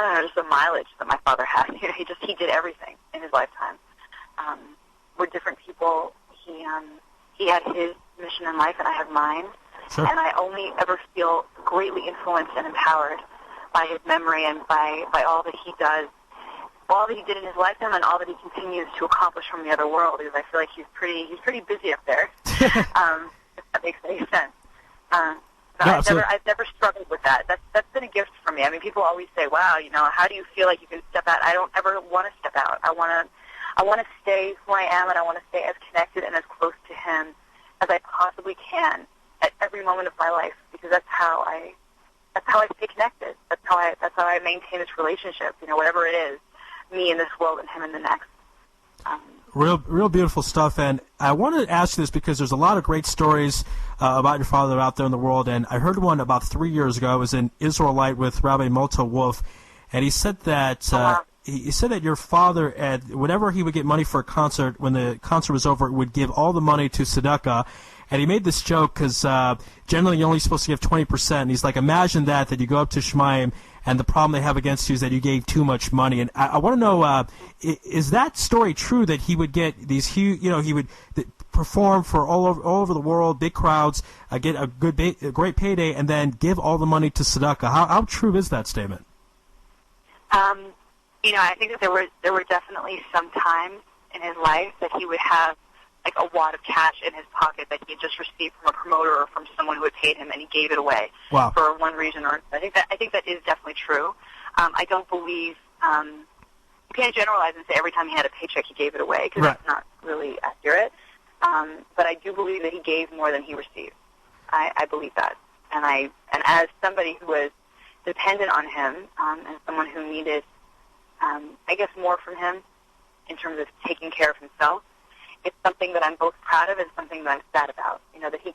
don't know, just the mileage that my father had. You know, he did everything in his lifetime. We're different people. He had his mission in life, and I have mine. Sure. And I only ever feel greatly influenced and empowered by his memory and by all that he does, all that he did in his lifetime, and all that he continues to accomplish from the other world. Because I feel like he's pretty busy up there. If that makes any sense. I've never struggled with that. That's been a gift for me. I mean, people always say, "Wow, you know, how do you feel like you can step out?" I don't ever want to step out. I want to stay who I am, and I want to stay as connected and as close to him as I possibly can at every moment of my life, because that's how I stay connected. That's how I maintain this relationship. You know, whatever it is, me in this world and him in the next. Real beautiful stuff, and I wanted to ask you this because there's a lot of great stories about your father out there in the world, and I heard one about 3 years ago. It was in Israelite with Rabbi Mota Wolf, and he said that he said that your father, whenever he would get money for a concert, when the concert was over, would give all the money to tzedakah. And he made this joke because generally you're only supposed to give 20%. And he's like, imagine that you go up to Shemaim, and the problem they have against you is that you gave too much money. And I want to know, is that story true, that he would get these huge, you know, he would perform for all over the world, big crowds, get a great payday, and then give all the money to tzedakah? How true is that statement? You know, I think that there were definitely some times in his life that he would have like a wad of cash in his pocket that he had just received from a promoter or from someone who had paid him, and he gave it away. Wow. For one reason or another. I think that is definitely true. I don't believe you can't generalize and say every time he had a paycheck he gave it away, because that's not really accurate. But I do believe that he gave more than he received. I believe that, and as somebody who was dependent on him, and someone who needed, I guess, more from him in terms of taking care of himself, it's something that I'm both proud of and something that I'm sad about. You know, that he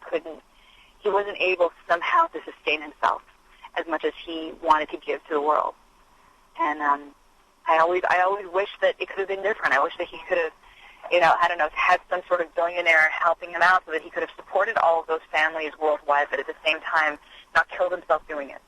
wasn't able somehow to sustain himself as much as he wanted to give to the world. And I always wish that it could have been different. I wish that he could have, you know, I don't know, had some sort of billionaire helping him out so that he could have supported all of those families worldwide, but at the same time not killed himself doing it.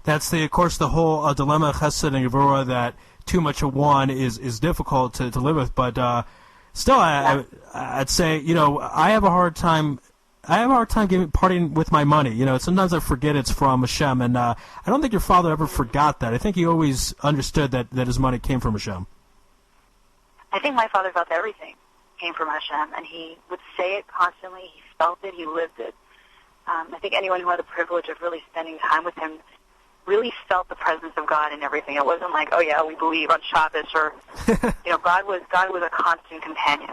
That's of course, the whole dilemma of Chesed and Gevurah, that too much of one is difficult to live with, but. Still, I'd say, you know, I have a hard time parting with my money. You know, sometimes I forget it's from Hashem, and I don't think your father ever forgot that. I think he always understood that his money came from Hashem. I think my father felt everything came from Hashem, and he would say it constantly. He felt it. He lived it. I think anyone who had the privilege of really spending time with him really felt the presence of God in everything. It wasn't like, oh yeah, we believe on Shabbos, or you know, God was a constant companion.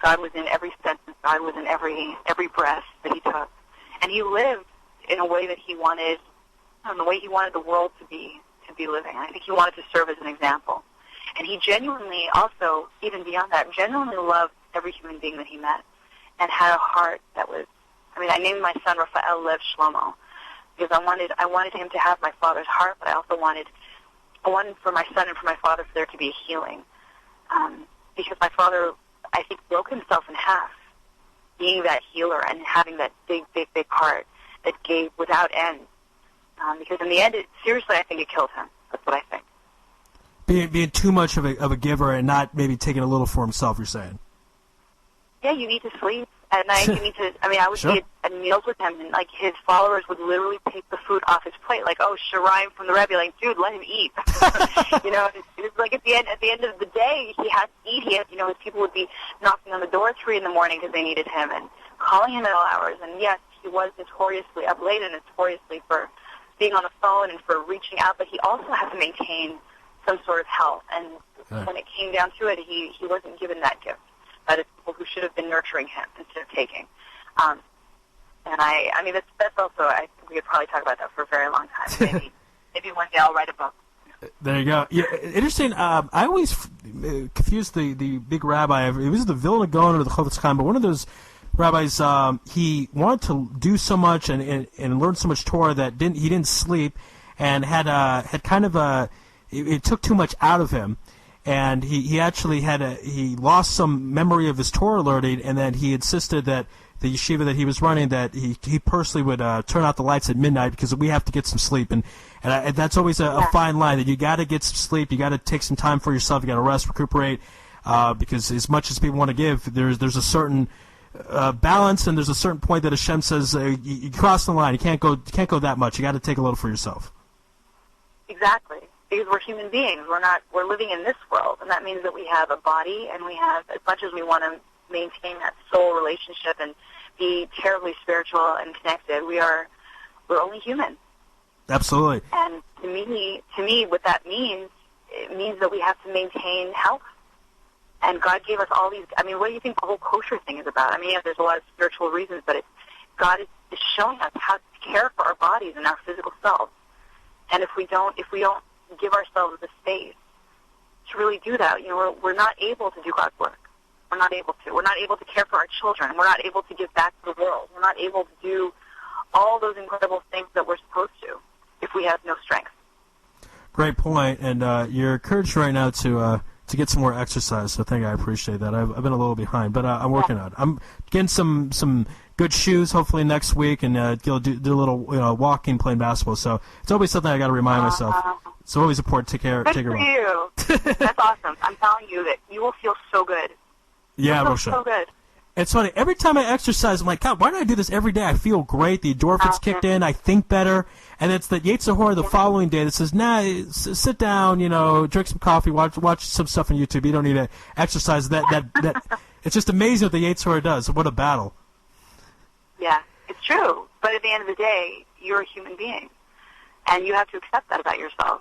God was in every sentence. God was in every breath that he took, and he lived in a way that he wanted, the way he wanted the world to be living. I think he wanted to serve as an example, and he genuinely also, even beyond that, genuinely loved every human being that he met, and had a heart that was. I mean, I named my son Raphael Lev Shlomo, because I wanted him to have my father's heart, but I also wanted for my son and for my father for there to be a healing. Because my father, I think, broke himself in half, being that healer and having that big heart that gave without end. Because in the end, seriously, I think it killed him. That's what I think. Being too much of a giver and not maybe taking a little for himself, you're saying? Yeah, you need to sleep. At night, you need to. I mean, I would be at meals with him, and like his followers would literally take the food off his plate, like, "Oh, Shirayim from the Rebbe," like, "Dude, let him eat." You know, it's like at the end of the day, he has to eat. You know, his people would be knocking on the door at 3 a.m. because they needed him, and calling him at all hours. And yes, he was notoriously up late and notoriously for being on the phone and for reaching out, but he also had to maintain some sort of health. And when it came down to it, he wasn't given that gift by the people who should have been nurturing him instead of taking. And I mean, that's also, I think we could probably talk about that for a very long time. Maybe one day I'll write a book. There you go. Yeah, interesting. I always confused the big rabbi. It was the Vilna Gaon or the Chofetz Chaim, but one of those rabbis, he wanted to do so much and learn so much Torah that he didn't sleep, and had kind of it took too much out of him. And he actually he lost some memory of his Torah learning, and then he insisted that the yeshiva that he was running, that he personally would turn out the lights at midnight because we have to get some sleep, and that's always a fine line, that you got to get some sleep, you got to take some time for yourself, you got to rest, recuperate, because as much as people want to give, there's a certain balance, and there's a certain point that Hashem says you cross the line. You can't go that much. You got to take a little for yourself. Exactly, because we're human beings. We're living in this world, and that means that we have a body, and we have, as much as we want to maintain that soul relationship and be terribly spiritual and connected, we're only human. Absolutely. And to me, what that means, it means that we have to maintain health. And God gave us all these. I mean, what do you think the whole kosher thing is about? I mean, yeah, there's a lot of spiritual reasons, but God is showing us how to care for our bodies and our physical selves. And if we don't give ourselves the space to really do that, we're not able to do God's work. We're not able to. We're not able to care for our children. We're not able to give back to the world. We're not able to do all those incredible things that we're supposed to if we have no strength. Great point. And you're encouraged right now to get some more exercise. So I appreciate that. I've been a little behind, but I'm working on it. I'm getting some good shoes hopefully next week, and do a little walking, playing basketball. So it's always something I got to remind myself. It's always important to take care. Good for you. That's awesome. I'm telling you that you will feel so good. Yeah, You'll feel so good. It's funny. Every time I exercise, I'm like, God, why don't I do this every day? I feel great. The endorphins kicked in. I think better. And it's the Yetzer Hara the following day that says, nah, sit down, drink some coffee, watch some stuff on YouTube. You don't need to exercise. That it's just amazing what the Yetzer Hara does. What a battle. Yeah, it's true. But at the end of the day, you're a human being, and you have to accept that about yourself.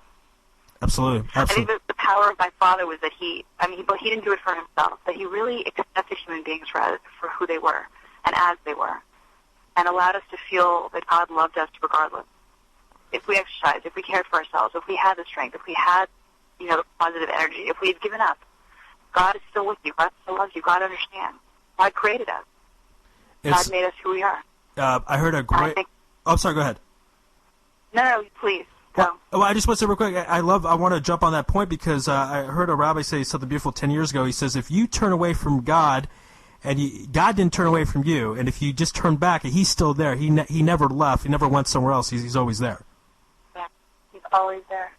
Absolutely. I think the power of my father was that he didn't do it for himself, but he really accepted human beings for who they were and as they were, and allowed us to feel that God loved us regardless. If we exercised, if we cared for ourselves, if we had the strength, if we had, the positive energy, if we had given up, God is still with you. God still loves you. God understands. God created us. God made us who we are. I heard a great... sorry, go ahead. No, please. Well, I just want to say real quick, I want to jump on that point because I heard a rabbi say something beautiful 10 years ago. He says, if you turn away from God, and God didn't turn away from you, and if you just turn back, he's still there. He never left. He never went somewhere else. He's always there. Yeah, he's always there.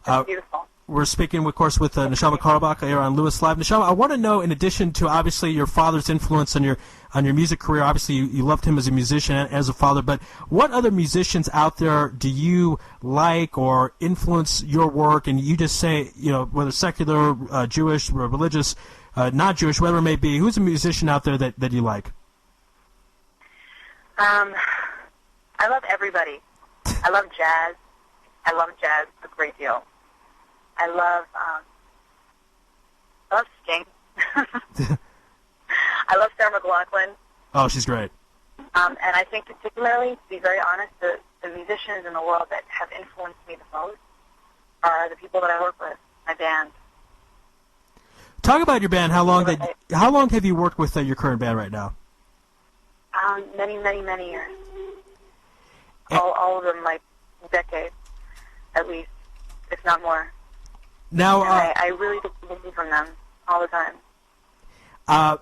That's beautiful. We're speaking, of course, with Neshama Carlebach here on Lewis Live. Neshama, I want to know, in addition to obviously your father's influence on your music career, obviously you loved him as a musician and as a father, but what other musicians out there do you like or influence your work? And you just say, whether secular, Jewish, religious, not Jewish, whatever it may be, who's a musician out there that you like? I love everybody. I love jazz. I love jazz a great deal. I love Sting. I love Sarah McLachlan. Oh, she's great. And I think particularly, to be very honest, the musicians in the world that have influenced me the most are the people that I work with, my band. Talk about your band. How long have you worked with your current band right now? Many, many, many years. All of them, like decades, at least, if not more. Now, I really get something from them all the time.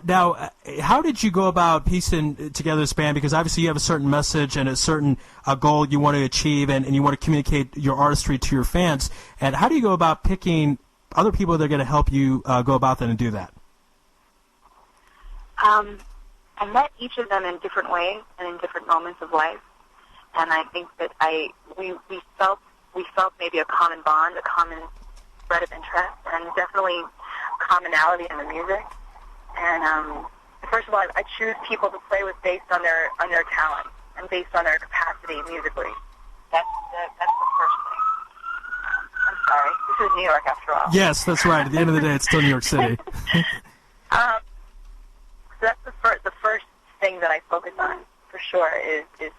Now, how did you go about piecing together this band? Because obviously you have a certain message and a certain goal you want to achieve, and you want to communicate your artistry to your fans. And how do you go about picking other people that are going to help you go about that and do that? I met each of them in different ways and in different moments of life, and I think that we felt maybe a common bond, a common thread of interest, and definitely commonality in the music. And first of all, I choose people to play with based on their talent and based on their capacity musically. That's the first thing. I'm sorry, this is New York after all. Yes, that's right. At the end of the day, it's still New York City. So that's the first thing that I focus on for sure is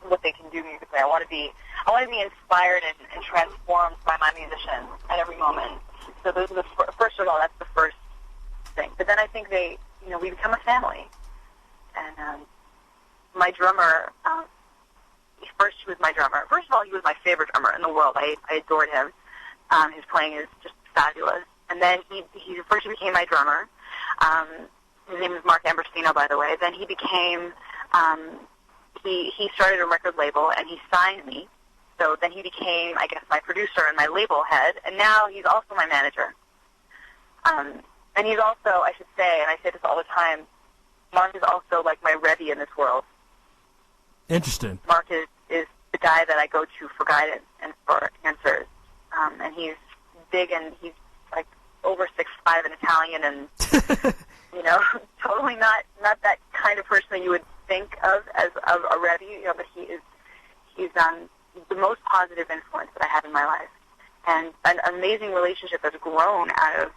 what they can do musically. I want to be inspired and transformed by my musicians at every moment. So those are first of all, that's the first thing. But then I think we become a family. And my drummer, first he was my drummer. First of all, he was my favorite drummer in the world. I adored him. His playing is just fabulous. And then he became my drummer. his name is Mark Ambrosino, by the way. Then he became, he started a record label, and he signed me. So then he became, I guess, my producer and my label head, and now he's also my manager. And he's also, I should say, and I say this all the time, Mark is also like my Rebbe in this world. Interesting. Mark is the guy that I go to for guidance and for answers. And he's big, and he's like over 6'5" and Italian, and you know, totally not that kind of person that you would think of as a Rebbe. You know, but he's the most positive influence that I have in my life, and an amazing relationship has grown out of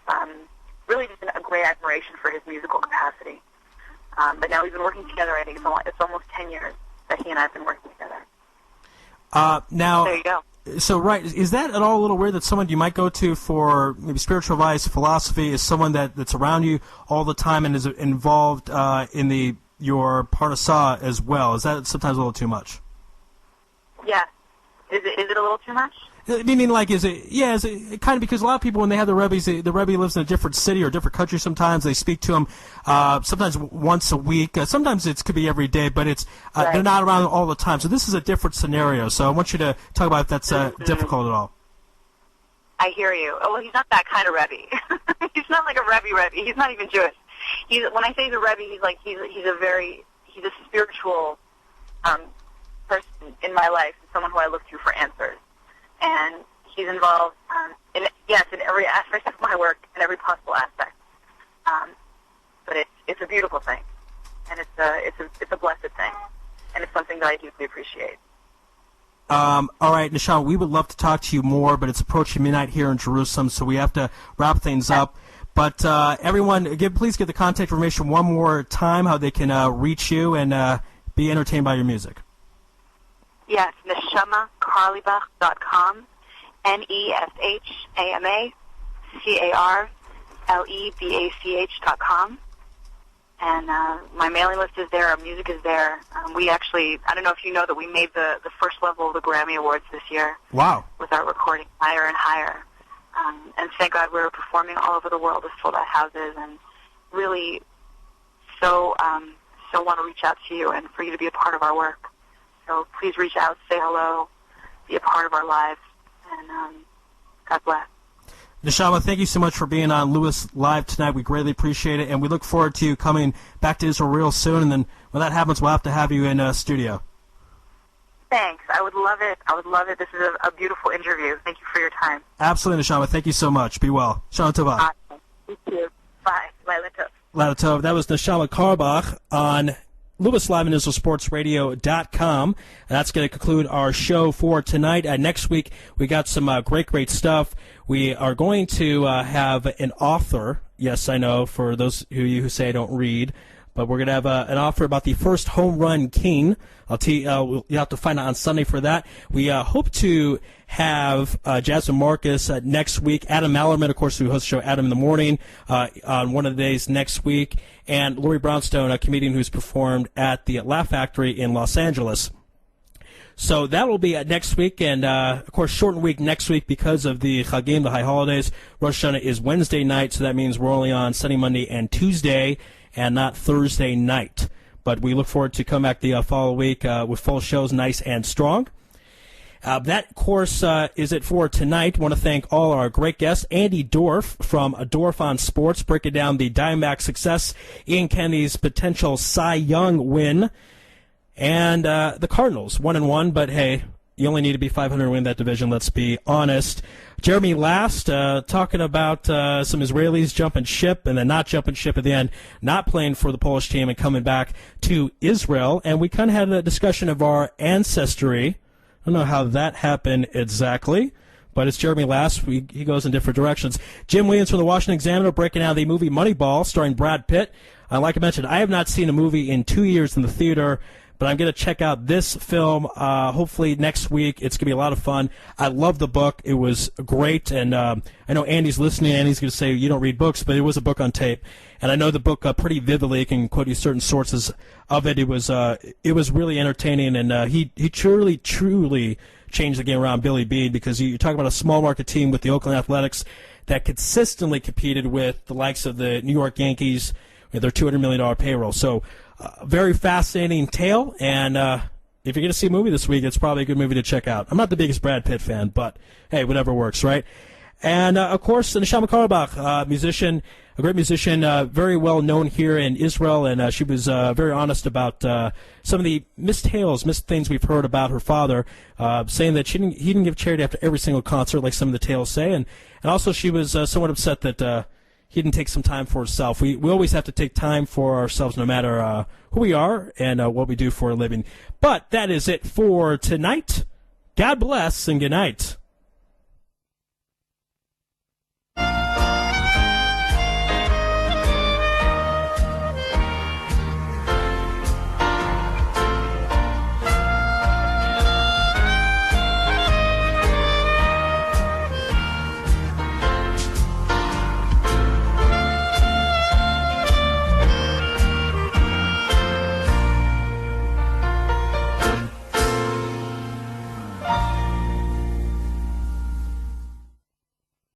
really just a great admiration for his musical capacity. But now we've been working together. I think it's almost 10 years that he and I have been working together. Now, there you go. So, right, is that at all a little weird that someone you might go to for maybe spiritual advice, philosophy, is someone that's around you all the time and is involved in your parnasah as well? Is that sometimes a little too much? Yeah. Is it a little too much? I mean, like, is it kind of, because a lot of people, when they have the Rebbe lives in a different city or a different country sometimes, they speak to him sometimes once a week. Sometimes it could be every day, but it's right. They're not around all the time. So this is a different scenario. So I want you to talk about if that's difficult at all. I hear you. Oh, well, he's not that kind of Rebbe. He's not like a Rebbe. He's not even Jewish. When I say he's a Rebbe, he's a spiritual person in my life, someone who I look to for answers. And he's involved in every aspect of my work, in every possible aspect. But it's a beautiful thing, and it's a blessed thing, and it's something that I deeply appreciate. All right, Neshama, we would love to talk to you more, but it's approaching midnight here in Jerusalem, so we have to wrap things up. But everyone, please give the contact information one more time, how they can reach you and be entertained by your music. Yes, NeshamaCarlebach.com, NeshamaCarlebach.com. And my mailing list is there, our music is there. We actually, I don't know if you know that we made the first level of the Grammy Awards this year. Wow. With our recording Higher and Higher. And thank God we're performing all over the world with sold-out houses, and really so want to reach out to you and for you to be a part of our work. So please reach out, say hello, be a part of our lives, and God bless. Neshama, thank you so much for being on Lewis Live tonight. We greatly appreciate it, and we look forward to you coming back to Israel real soon, and then when that happens, we'll have to have you in studio. Thanks. I would love it. This is a beautiful interview. Thank you for your time. Absolutely, Neshama. Thank you so much. Be well. Shalom Tova. Awesome. You too. Bye. Laila Tov. Laila Tov. That was Neshama Carlebach on Lewis Live and IsraelSportsRadio.com. That's going to conclude our show for tonight. Next week, we got some great stuff. We are going to have an author. Yes, I know, for those of you who say I don't read. But we're going to have an offer about the first home run king. I'll tell you, you'll have to find out on Sunday for that. We hope to have Jasmine Marcus next week. Adam Mallerman, of course, who hosts the show Adam in the Morning on one of the days next week. And Lori Brownstone, a comedian who's performed at the Laugh Factory in Los Angeles. So that will be next week, and of course, shortened week next week because of the Chagim, the high holidays. Rosh Hashanah is Wednesday night, so that means we're only on Sunday, Monday, and Tuesday, and not Thursday night. But we look forward to come back the following week with full shows, nice and strong. That, of course, is it for tonight. I want to thank all our great guests. Andy Dorff from Dorff on Sports, breaking down the Diamondbacks' success, Ian Kennedy's potential Cy Young win, and the Cardinals, 1-1, but hey, you only need to be 500 to win that division, let's be honest. Jeremy Last talking about some Israelis jumping ship and then not jumping ship at the end, not playing for the Polish team and coming back to Israel. And we kind of had a discussion of our ancestry. I don't know how that happened exactly, but it's Jeremy Last. He goes in different directions. Jim Williams from the Washington Examiner breaking down the movie Moneyball starring Brad Pitt. Like I mentioned, I have not seen a movie in 2 years in the theater, but I'm going to check out this film hopefully next week. It's going to be a lot of fun. I love the book. It was great, and I know Andy's listening, and he's going to say, you don't read books, but it was a book on tape. And I know the book pretty vividly. I can quote you certain sources of it. It was really entertaining, and he truly changed the game around, Billy Beane, because you talk about a small market team with the Oakland Athletics that consistently competed with the likes of the New York Yankees, their $200 million payroll. So very fascinating tale, and if you're going to see a movie this week, it's probably a good movie to check out. I'm not the biggest Brad Pitt fan, but hey, whatever works, right? And, of course, Neshama Carlebach, musician, a great musician, very well known here in Israel, and she was very honest about some of the missed things we've heard about her father, saying that he didn't give charity after every single concert, like some of the tales say, and also she was somewhat upset that he didn't take some time for himself. We always have to take time for ourselves, no matter who we are and what we do for a living. But that is it for tonight. God bless and good night.